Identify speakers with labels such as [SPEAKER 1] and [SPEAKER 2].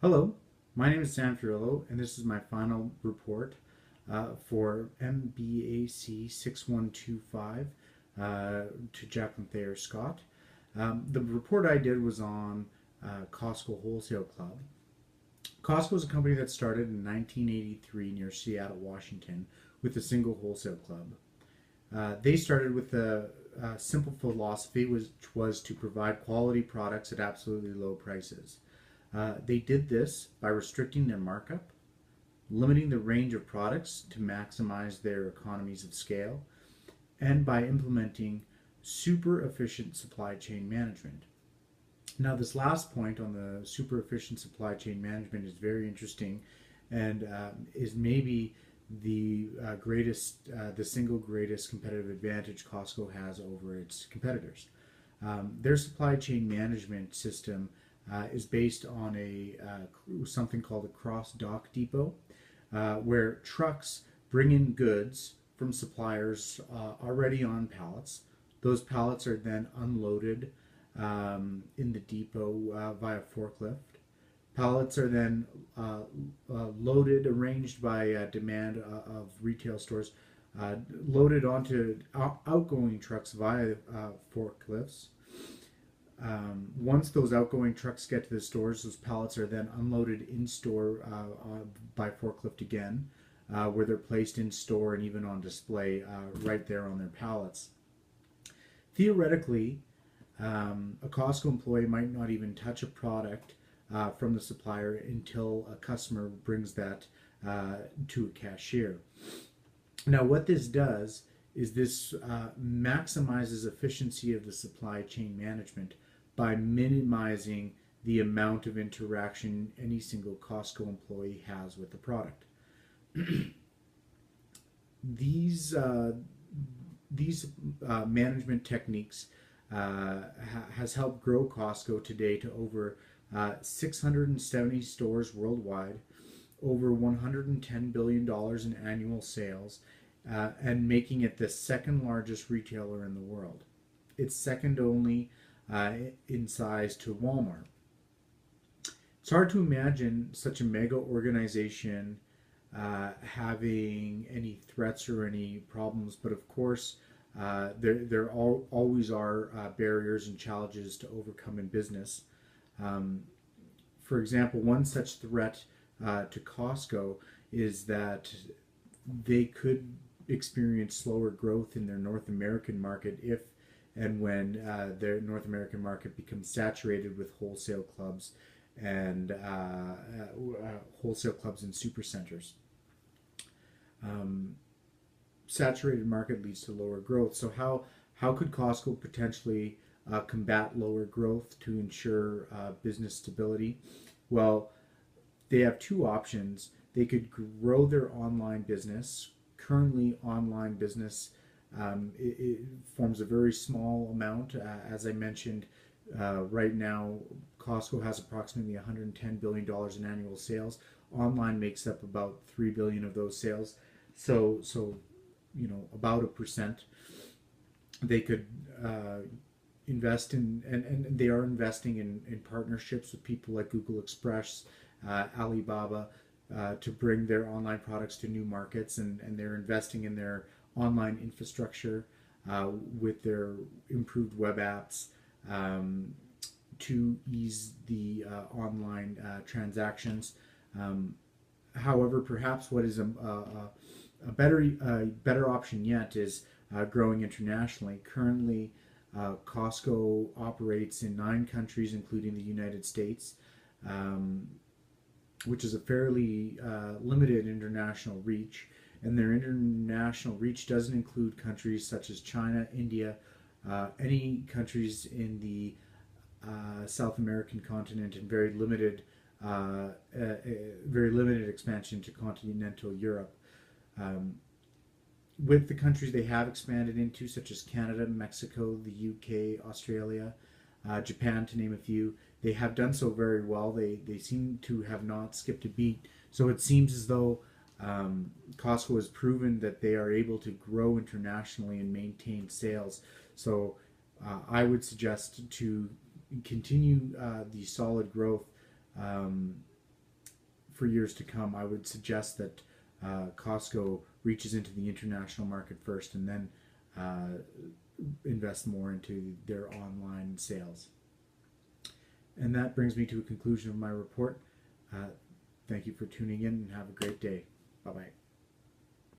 [SPEAKER 1] Hello, my name is Sam Furillo, and this is my final report for MBAC 6125 to Jacqueline Thayer Scott. The report I did was on Costco Wholesale Club. Costco is a company that started in 1983 near Seattle, Washington, with a single wholesale club. They started with a simple philosophy, which was to provide quality products at absolutely low prices. They did this by restricting their markup, limiting the range of products to maximize their economies of scale, and by implementing super efficient supply chain management. Now, this last point on the super efficient supply chain management is very interesting and is maybe the single greatest competitive advantage Costco has over its competitors. Their supply chain management system is based on something called a cross dock depot, where trucks bring in goods from suppliers already on pallets. Those pallets are then unloaded in the depot via forklift. Pallets are then loaded, arranged by demand of retail stores, loaded onto outgoing trucks via forklifts. Once those outgoing trucks get to the stores, those pallets are then unloaded in store by forklift again, where they're placed in store and even on display right there on their pallets. Theoretically, a Costco employee might not even touch a product from the supplier until a customer brings that to a cashier. Now, what this does is this maximizes efficiency of the supply chain management by minimizing the amount of interaction any single Costco employee has with the product. these uh, these management techniques has helped grow Costco today to over 670 stores worldwide, over $110 billion in annual sales, and making it the second largest retailer in the world. It's second only in size to Walmart. It's hard to imagine such a mega organization having any threats or any problems, but of course, always are barriers and challenges to overcome in business. For example, one such threat to Costco is that they could experience slower growth in their North American market if and when their North American market becomes saturated with wholesale clubs and and supercenters. Saturated market leads to lower growth. So how could Costco potentially combat lower growth to ensure business stability? Well, they have two options. They could grow their online business. Currently, online business it forms a very small amount. As I mentioned, right now, Costco has approximately $110 billion in annual sales. Online makes up about $3 billion of those sales. So about 1%. They could invest in, and they are investing in partnerships with people like Google Express, Alibaba, to bring their online products to new markets, and they're investing in their online infrastructure with their improved web apps to ease the online transactions. However, perhaps what is a better option yet is growing internationally. Currently, Costco operates in 9 countries, including the United States, which is a fairly limited international reach. And their international reach doesn't include countries such as China, India, any countries in the South American continent, and very limited expansion to continental Europe. With the countries they have expanded into, such as Canada, Mexico, the UK, Australia, Japan, to name a few, they have done so very well. They seem to have not skipped a beat. So it seems as though Costco has proven that they are able to grow internationally and maintain sales. So I would suggest to continue the solid growth for years to come, I would suggest that Costco reaches into the international market first and then invest more into their online sales. And that brings me to a conclusion of my report. Thank you for tuning in and have a great day. Bye-bye.